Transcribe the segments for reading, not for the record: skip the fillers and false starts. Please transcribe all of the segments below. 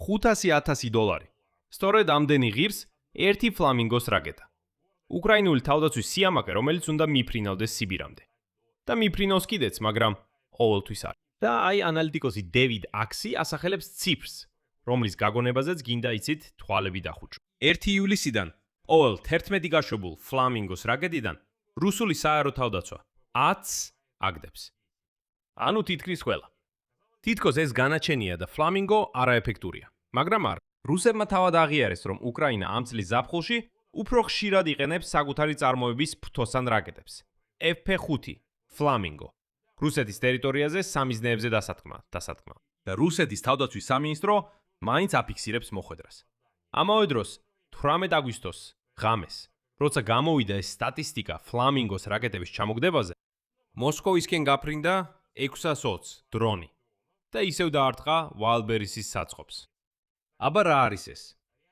$500,000. სწორედ ამდენი ღირს ერთი ფლამინგოს რაკეტა. უკრაინული თავდაცვის სიამაყე, რომელიც უნდა მიფრინავდეს სიბირამდე. და მიფრინავს კიდეც, მაგრამ ყოველთვის არ. და აი ანალიტიკოსი დევიდ აქსი ასახელებს ციფრს, რომლის გაგონებაზეც გინდა იცით თვალები დახუჭო. 1 ივლისიდან ყოველ 11 გაშვებულ ფლამინგოს რაკეტიდან რუსული სააერო თავდაცვა 10 აგდებს. ანუ თითქმის ყველა. თითქოს ეს განაჩენია და ფლამინგო არაეფექტურია. მაგრამ არ. რუსებმა თავად აღიარეს, რომ უკრაინა ამ წლის ზაფხულში უფრო ხშირად იყენებს საკუთარი წარმოების ფრთოსან რაკეტებს. FP5 ფლამინგო. რუსეთის ტერიტორიაზე სამიზნეებზე დასათქმა. და რუსეთის თავდაცვის სამინისტრო მაინც აფიქსირებს მოხვედრას. ამავე დროს 18 აგვისტოს ღამეს, როცა გამოვიდა ეს სტატისტიკა ფლამინგოს რაკეტების ჩამოგდებაზე, მოსკოვისკენ გაფრინდა 620 დრონი და ისევ დაარტყა ვალბერისის საწყობს. აბა რა არის ეს?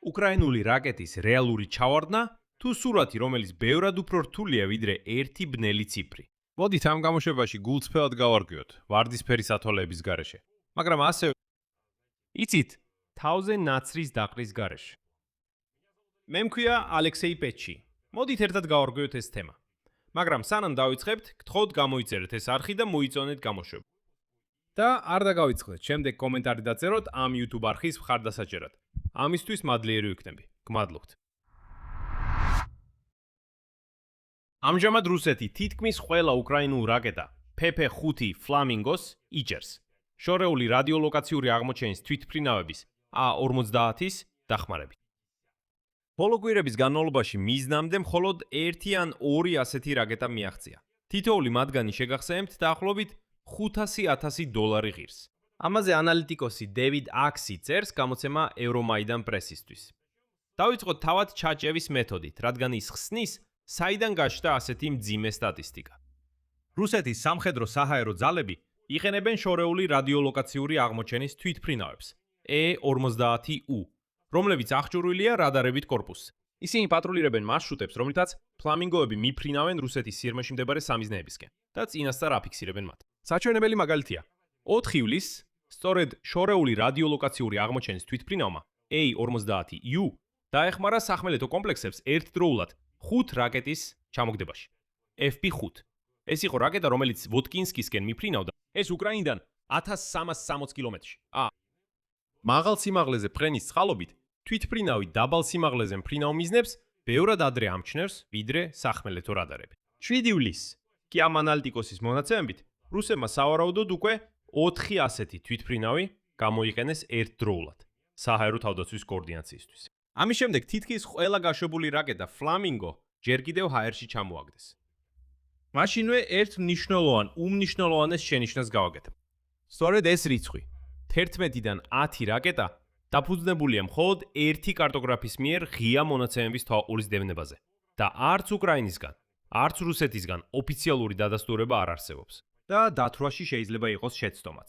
უკრაინული რაკეტის რეალური ჩავარდნა თუ სურათი, რომელიც ბევრად უფრო რთულია ვიდრე ერთი ბნელი ციფრი? მოდით ამ გამოშვებაში გულწრფელად გავარკვიოთ ვარდისფერი სათვალეების გარეშე, მაგრამ ასევე იცით, თავზე ნაცრის დაყრის გარეშე. მე მქვია ალექსეი პეჩი. მოდით ერთად გავარკვიოთ ეს თემა. მაგრამ სანამ დავიწყებთ, გთხოვთ გამოიწერეთ ეს არხი და მოიწონეთ გამოშვება. და არ დაგავიწყდეთ, შემდეგ კომენტარი დაწეროთ ამ YouTube არხის მხარდასაჭერად. ამისთვის მადლიერი ვიქნები. გმადლობთ. ამჟამად რუსეთი თითქმის ყველა უკრაინულ რაკეტა PP5 ფლამინგოს იჭერს. შორეული რადიოლოკაციური აღმოჩენის თვითმფრინავების A-50-ის დახმარებით. ბოლო კვირების განმავლობაში მიზნამდე მხოლოდ 1 ან 2 ასეთი რაკეტა მიაღწია. თითოეული მათგანი შეგახსენებთ დაახლოებით $500,000 ღირს. ამაზე ანალიტიკოსი დევიდ აქსი წერს გამოცემა ევრომაიდან პრესისთვის. დავიწყოთ თავად ჩაჭევის მეთოდით, რადგან ის ხსნის, საიდან გაჩნდა ასეთი მძიმე სტატისტიკა. რუსეთის სამხედრო საჰაერო ძალები იყენებენ შორეული რადიოლოკაციური აღმოჩენის თვითმფრინავებს E-50U, რომლებიც აღჭურვილია რადარებით კორპუსზე. ისინი პატრულირებენ მარშრუტებს, რომლითაც ფლამინგოები მიფრინავენ რუსეთის სიღრმეში მდებარე სამიზნეებისკენ და წინასწარ აფიქსირებენ მათ. საჩვენებელი მაგალითია, 4 ივლისს სწორედ შორეული რადიოლოკაციური აღმოჩენის თვითმფრინავმა A-50U დაეხმარა სახმელეთო კომპლექსებს ერთდროულად 5 რაკეტის ჩამოგდებაში. FP5. ეს იყო რაკეტა, რომელიც ვოდკინსკისკენ მიფრინავდა. ეს უკრაინიდან 1360 კილომეტრში. მაღალ სიმაღლეზე ფრენის წყალობით თვითმფრინავი დაბალ სიმაღლეზე მფრინავ მიზნებს ბევრად ადრე ამჩნევს, ვიდრე სახმელეთო რადარები. 7 ივლისს კი ამ ანალიტიკოსის მონაცემებით რუსებმა სავარაუდოდ უკვე 4 ასეთი თვითმფრინავი გამოიყენეს ერთდროულად საჰაერო თავდაცვის კოორდინაციისთვის. ამის შემდეგ თითქმის ყველა გაშვებული რაკეტა ფლამინგო ჯერ კიდევ ჰაერში ჩამოაგდეს. მაშინვე ერთ მნიშვნელოვან უმნიშვნელოვანეს შენიშვნას გავაკეთებ. სწორედ ეს რიცხვი 11-დან 10 რაკეტა დაფუძნებულია მხოლოდ ერთი კარტოგრაფის მიერ ღია მონაცემების თვალყურის დევნებაზე და არც უკრაინისგან, არც რუსეთისგან ოფიციალური დადასტურება არ არსებობს და დათვრაში შეიძლება იყოს შეცდომაც.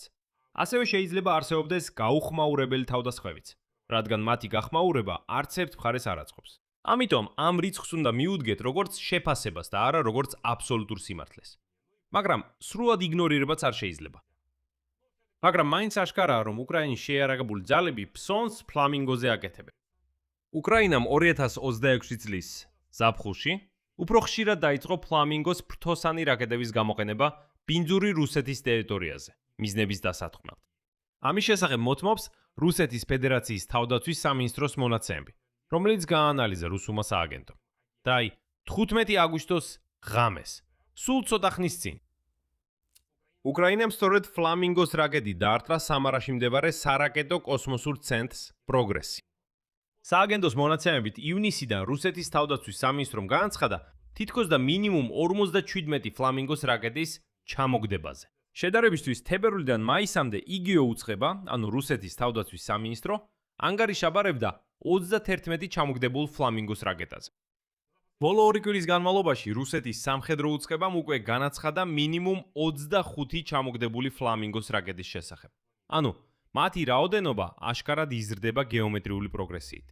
ასევე შეიძლება არსებობდეს გაუხმაურებელი თავდასხმებიც, რადგან მათი გახმაურება არც ერთ მხარეს არ აწყობს. ამიტომ ამ რიცხვს უნდა მიუდგეთ როგორც შეფასებას და არა როგორც აბსოლუტურ სიმართლეს. მაგრამ სრულად იგნორირებაც არ შეიძლება. მაგრამ მაინც აშკარაა, რომ უკრაინის შეიარაღებული ძალები ფსონს ფლამინგოზე აკეთებენ. უკრაინამ 2026 წლის ზაფხულში უფრო ხშირად დაიწყო ფლამინგოს ფრთოსანი რაკეტების გამოყენება ბინძური რუსეთის ტერიტორიაზე, მიზნების დასათქმად. ამის შესახებ მოთმობს რუსეთის ფედერაციის თავდაცვის სამინისტროს მონაცემები, რომელიც გააანალიზა რუსულმა სააგენტომ. და აი 15 აგვისტოს ღამეს, სულ ცოტა ხნის წინ უკრაინამ სწორედ ფლამინგოს რაკეტი დაარტყა სამარაში მდებარე სარაკეტო კოსმოსურ ცენტრს პროგრესი. სააგენტოს მონაცემებით ივნისიდან რუსეთის თავდაცვის სამინისტრომ განაცხადა თითქოს და მინიმუმ 57 ფლამინგოს რაკეტის ჩამოგდებაზე. შედარებისთვის თებერვლიდან მაისამდე იგივე უწყება, ანუ რუსეთის თავდაცვის სამინისტრო ანგარიშაბარებდა 31 ჩამოგდებულ ფლამინგოს რაკეტაზე. ბოლო 2 კვირის განმავლობაში რუსეთის სამხედრო უწყებამ უკვე განაცხადა მინიმუმ 25 ჩამოგდებული ფლამინგოს რაკეტის შესახებ. ანუ მათი რაოდენობა აშკარად იზრდება გეომეტრიული პროგრესიით.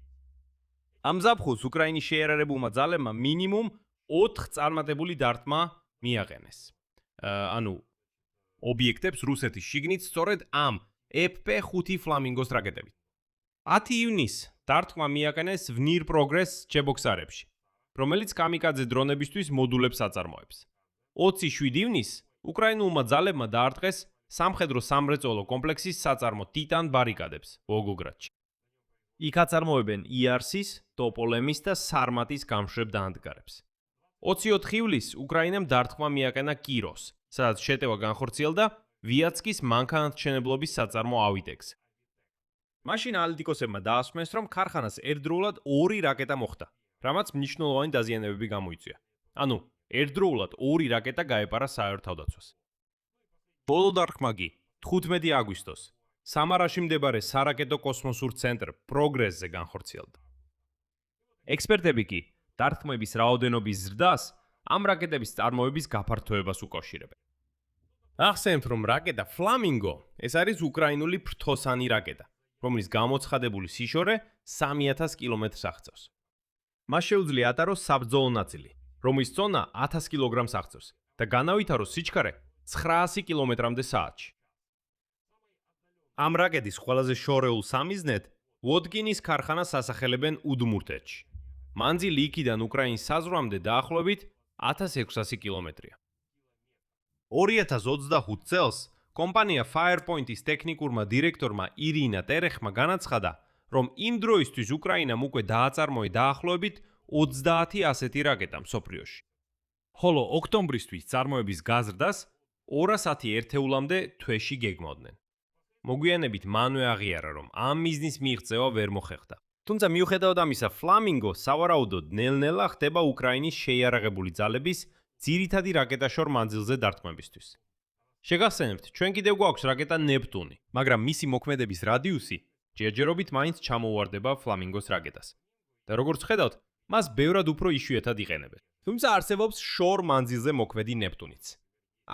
ამ ზაფხულს უკრაინის შეიარაღებულმა ძალებმა მინიმუმ 4 წარმატებული დარტყმა მიაყენეს. ანუ ობიექტებს რუსეთის შიგნით სწორედ ამ FP5 ფლამინგოს რაკეტებით. 10 ივნისს დარტყმა მიაყენეს ვნირ პროგრესს ჩებოქსარებში, რომელიც კამიკაძე დრონებისთვის მოდულებს აწარმოებს. 27 ივნისს უკრაინულმა ძალებმა დაარტყეს სამხედრო სამრეწველო კომპლექსის საწარმო ტიტან ბარიკადებს ვოლგოგრადში. იქ აწარმოებენ იარსის, ტოპოლემის და სარმატის გამშრებ დაანდგარებს. 24 ივლისს უკრაინამ დარტყმა მიაყენა კიროს, სადაც შეტევა განხორციელდა ვიაცკის მანქანათმშენებლობის საწარმო ავიტექზე. მაშინ ანალიტიკოსებმა დაასვენეს, რომ ქარხანას ერთდროულად 2 რაკეტა მოხვდა, რამაც მნიშვნელოვანი დაზიანებები გამოიწვია. ანუ, ერთდროულად 2 რაკეტა გაეპარა საერთო თავდაცვას. ბოლო დარტყმა კი 15 აგვისტოს სამარაში მდებარე სარაკეტო კოსმოსურ ცენტრ პროგრესზე განხორციელდა. ექსპერტები კი დარტყმების რაოდენობის ზრდას ამ რაკეტების წარმოების გაფართოებას უკავშირებენ. ახსენებთ, რომ რაკეტა ფლამინგო ეს არის უკრაინული ფრთოსანი რაკეტა, რომლის გამოცხადებული სიშორე 3000 კილომეტრს აღწევს. მას შეუძლია ატაროს საბრძოლო ნაწილი, რომლის წონა 1000 კილოგრამს აღწევს და განავითაროს სიჩქარე 900 კილომეტრამდე საათში. ამ რაკეტის ყველაზე შორეულ სამიზნედ ვოდკინის ქარხანას ასახელებენ უდმურტეთში. მანძილი იქიდან უკრაინის საზღვრამდე დაახლოებით 1600 კილომეტრია. 2025 წელს კომპანია Firepoint-ის ტექნიკურმა დირექტორმა ირინა ტერეხმა განაცხადა, რომ იმ დროისთვის უკრაინამ უკვე დააწარმოა დაახლოებით 30 ასეთი რაკეტა მსოფლიოში. ხოლო ოქტომბრისთვის წარმოების გაზრდას 210 ერთეულამდე თვეში გეგმავდნენ. მოგვიანებით მანვე აღიარა, რომ ამ მიზნის მიღწევა ვერ მოხერხდა. თუმცა მიუხედავად ამისა, ფლამინგო სავარაუდოდ ნელ-ნელა ხდება უკრაინის შეიარაღებული ძალების ძირითადი რაკეტაშორ მანძილზე დარტყმებისთვის. შეგახსენებთ, ჩვენ კიდევ გვაქვს რაკეტა ნეპტუნი, მაგრამ მისი მოქმედების რადიუსი ჯერჯერობით მაინც ჩამოუვარდება ფლამინგოს რაკეტას. და როგორც ხედავთ, მას ბევრად უფრო იშვიათად იყენებენ. თუმცა არსებობს შორ მანძილზე მოქმედი ნეპტუნიც.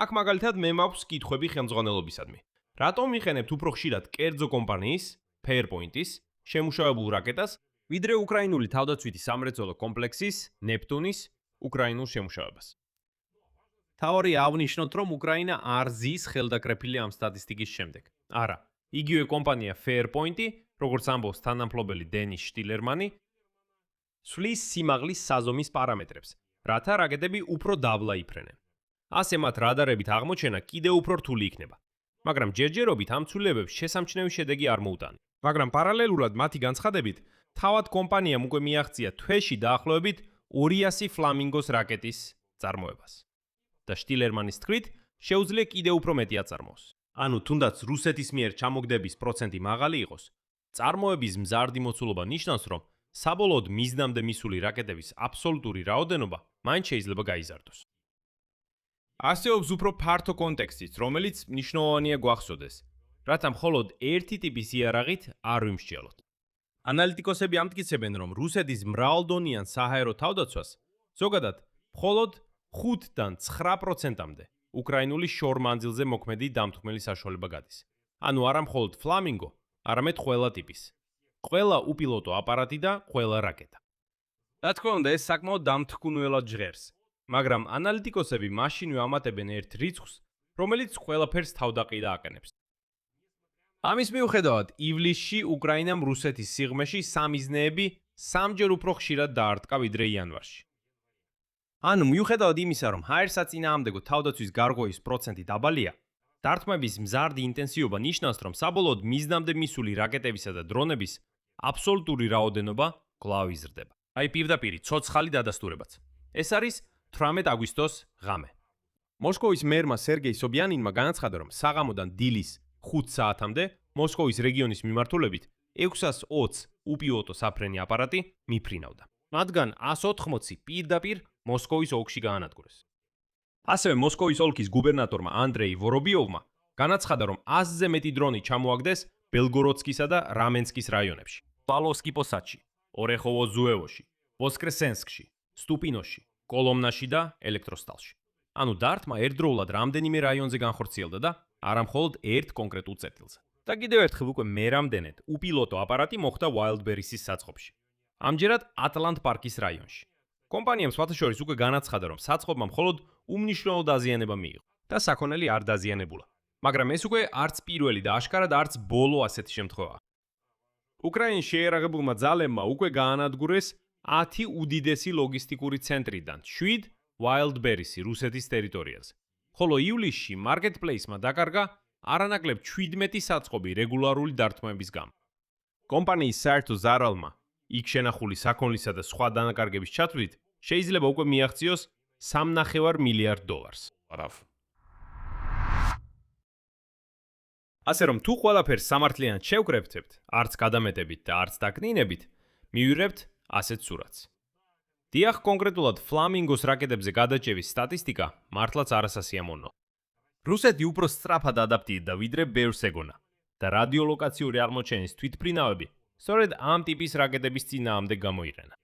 აქ მაგალითად მე მაქვს კითხვები ხელმძღვანელობისადმი. რატომ იყენებთ უფრო ხშირად კერძო კომპანიის, Firepoint-ის შემუშავებულ რაკეტას, ვიდრე უკრაინული თავდაცვითი სამრეწველო კომპლექსის, ნეპტუნის უკრაინულ შემუშავებას? თავი აღნიშნოთ, რომ უკრაინა არ ზის ხელდაკრეფილი ამ სტატისტიკის შემდეგ. არა, იგივე კომპანია Firepoint-ი, როგორც ამბობს თანამფლობელი დენის შტილერმანი, სვლის სიმაღლის საზომის პარამეტრებს, რათა რაკეტები უფრო დაბლა იფრენენ. ასე მათ რადარებით აღმოჩენა კიდევ უფრო რთული იქნება. მაგრამ ჯერჯერობით ამ ცვლილებებს შესამჩნევი შედეგი არ მოუტანა. მაგრამ პარალელურად მათი განცხადებით, თავად კომპანიამ უკვე მიაღწია თვეში დაახლოებით 200 ფლამინგოს რაკეტის წარმოებას. და შტილერმანის თქმით, შეუძლია კიდევ უფრო მეტი აწარმოოს. ანუ თუნდაც რუსეთის მიერ ჩამოგდების პროცენტი მაღალი იყოს, წარმოების მზარდი მოცულობა ნიშნავს, რომ საბოლოოდ მიზნამდე მისული რაკეტების აბსოლუტური რაოდენობა მაინც შეიძლება გაიზარდოს. არსებობს უფრო ფართო კონტექსტიც, რომელიც მნიშვნელოვანია გვახსოვდეს, რათა მხოლოდ ერთი ტიპის იარაღით არ ვიმსჯელოთ. ანალიტიკოსები ამტკიცებენ, რომ რუსეთის მრავალდონიან საჰაერო თავდაცვას ზოგადად მხოლოდ 5-დან 9%-მდე უკრაინული შორ მანძილზე მოქმედი დამთქმელი საშუალება გადის. ანუ არა მხოლოდ ფლამინგო, არამედ ყველა ტიპის. ყველა უპილოტო აპარატი და ყველა რაკეტა. რა თქმა უნდა, ეს საკმაოდ დამთქმულად ჟღერს. მაგრამ ანალიტიკოსები მაშინვე ამატებენ ერთ რიცხვს, რომელიც ყველაფერს თავდაყრით აყენებს. ამის მიუხედავად, ივლისში უკრაინამ რუსეთის სიღრმეში სამიზნეები 3-ჯერ უფრო ხშირად დაარტყა ვიდრე იანვარში. ანუ მიუხედავად იმისა, რომ ჰაერსაწინააღმდეგო თავდაცვის გარღვევის პროცენტი დაბალია, დარტყმების მზარდი ინტენსივობა ნიშნავს, რომ საბოლოოდ მიზნამდე მისული რაკეტებისა და დრონების აბსოლუტური რაოდენობა კვლავ იზრდება. აი პირდაპირ ცოცხალი დადასტურებაც. ეს არის 18 აგვისტოს ღამე. მოსკოვის მერმა სერგეი სობიანინმა განაცხადა, რომ საღამოდან დილის 5 საათამდე მოსკოვის რეგიონის მიმართულებით 620 უპილოტო საფრენი აპარატი მიფრინავდა. მათგან 180 პირდაპირ მოსკოვის ოლქში გაანადგურეს. ასევე მოსკოვის ოლქის გუბერნატორმა ანდრეი ვორობიოვმა განაცხადა, რომ 100-ზე მეტი დრონი ჩამოაგდეს ბელგოროდსკისა და რამენსკის რაიონებში, პალოვსკი-პოსადში, ორეხოვო-ზუევოში, ვოსკრესენსკში, სტუპინოში, კოლომნაში და ელექტროსტალში. ანუ დარტყმა ერთდროულად რამდენიმე რაიონზე განხორციელდა და არა მხოლოდ ერთ კონკრეტულ წერტილზე. და კიდევ ერთხელ უკვე მერამდენედ უპილოტო აპარატი მოხვდა Wildberries-ის საწყობში. ამჯერად ატლანტ პარკის რაიონში. კომპანიამ სხვათაშორის უკვე განაცხადა, რომ საწყობმა მხოლოდ უმნიშვნელო დაზიანება მიიღო და საქონელი არ დაზიანებულა. მაგრამ ეს უკვე არც პირველი და აშკარად არც ბოლო ასეთი შემთხვევაა. უკრაინის შეიარაღებულმა ძალებმა უკვე გაანადგურეს 10 უდიდესი ლოგისტიკური ცენტრიდან 7 Wildberries-ი რუსეთის ტერიტორიაზე. ხოლო ივლისში Marketplace-მა დაკარგა არანაკლებ 17 საწყობი რეგულარული დართმევების გამო. კომპანიის საერთო ზარალმა იქ შენახული საქონლისა და სხვა დანაკარგების ჩათვლით შეიძლება უკვე მიაღწიოს $3.5 მილიარდ. ასე რომ თუ ყველაფერს სამართლიანად შევკრებთებთ, არც გადამეტებით და არც დაკნინებით, მივიღებთ ასეთ სურათს. დიახ, კონკრეტულად Flamingos რაკეტებზე გადაჭევის სტატისტიკა მართლაც არასასიამოვნოა. რუსეთი უფრო სწრაფად ადაპტირდა ვიდრე ბევრს ეგონა და რადიოლოკაციური აღმოჩენის თვითმფრინავები სწორედ ამ ტიპის რაკეტების წინააღმდეგ გამოიყენა.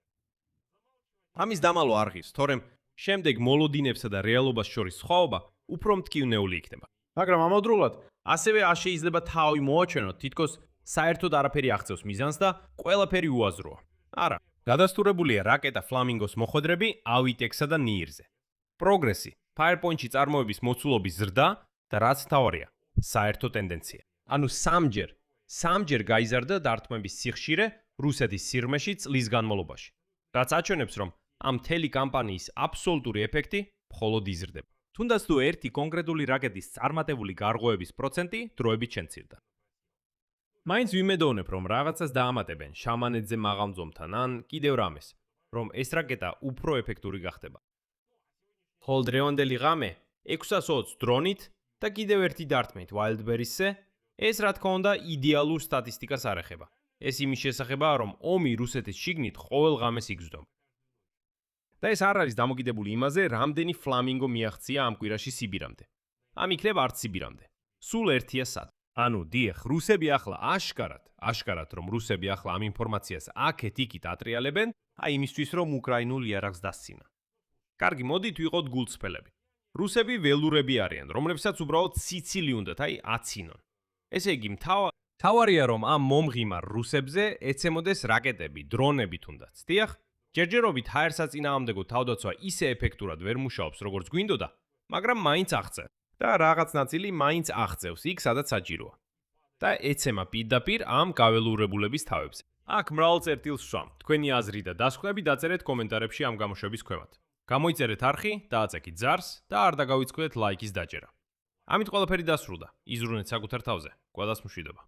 ამის დამალო არ ღირს, თორემ შემდეგ მოლოდინებსა და რეალობას შორის სხვაობა უფრო მტკივნეული იქნება. მაგრამ ამავდროულად ასევე არ შეიძლება თავი მოაჩვენოთ, თითქოს საერთოდ არაფერი აღწევს მიზანს და ყველაფერი უაზროა. არა, გადასტურებულია რაკეტა Flamingos მოხვედრები AWITEX-სა და NIR-ზე. პროგრესი, Firepoint-ში წარმოების მოცულობის ზრდა და რაც თავარია, საერთო ტენდენცია. ანუ სამჯერ გაიზარდა დართმების სიხშირე რუსეთის სიღრმეში წლის განმავლობაში. რაც აჩვენებს, რომ ამ მთელი კამპანიის აბსოლუტური ეფექტი მხოლოდ იზრდება. თუნდაც თუ ერთი კონკრეტული რაკეტის წარმატებული გარღვევების პროცენტი დროებით შემცირდა. მაინც ვიმედოვნებ, რომ რაღაცას დაამატებენ შამანეთზე მაღალმძომთან ან კიდევ რამეს, რომ ეს რაკეტა უფრო ეფექტური გახდება. ხოლო დღევანდელი ღამე 620 დრონით და კიდევ ერთი დართმით Wildberries-ზე, ეს რა თქმა უნდა იდეალურ სტატისტიკას არ ეხება. ეს იმის შესახებაა, რომ ომი რუსეთის შიგნით ყოველ ღამეს იგრძნობა. და ეს არ არის დამოკიდებული იმაზე, რამდენი Flamingo მიაღწია ამ კვირაში სიბირამდე. ამ იქნება არც სიბირამდე. სულ ერთია სად. ანუ დიახ, რუსები ახლა აშკარად რომ რუსები ახლა ამ ინფორმაციას აქეთ-იქით ატრიალებენ, აი იმისთვის რომ უკრაინულ იარაღს დასცინა. კარგი, მოდით ვიყოთ გულწრფელები. რუსები ველურები არიან, რომლებსაც უბრალოდ სიცილი უნდათ, აი აცინონ. ესე იგი, თავარია რომ ამ მომღიმარ რუსებზე ეცემოდეს რაკეტები, დრონები თუნდაც. დიახ, ჯერჯერობით ჰაერსაწინააღმდეგო თავდაცვა ისე ეფექტურად ვერ მუშაობს, როგორც გვინდოდა, მაგრამ მაინც აღწევს. და რაღაც ნაწილი მაინც აღწევს იქ, სადაც საჭიროა. და ეცემა პირდაპირ ამ გაველურებულების თავებზე. აქ მრავალ წერტილს ვსვამ. თქვენი აზრი და დასკვნები დაწერეთ კომენტარებში ამ გამოშვების ქვემოთ. გამოიწერეთ არხი, დააწექით ზარს და არ დაგავიწყდეთ ლაიკის დაჭერა. ამით ყველაფერი დასრულდა. იზრუნეთ საკუთარ თავზე. ყველას მშვიდობა.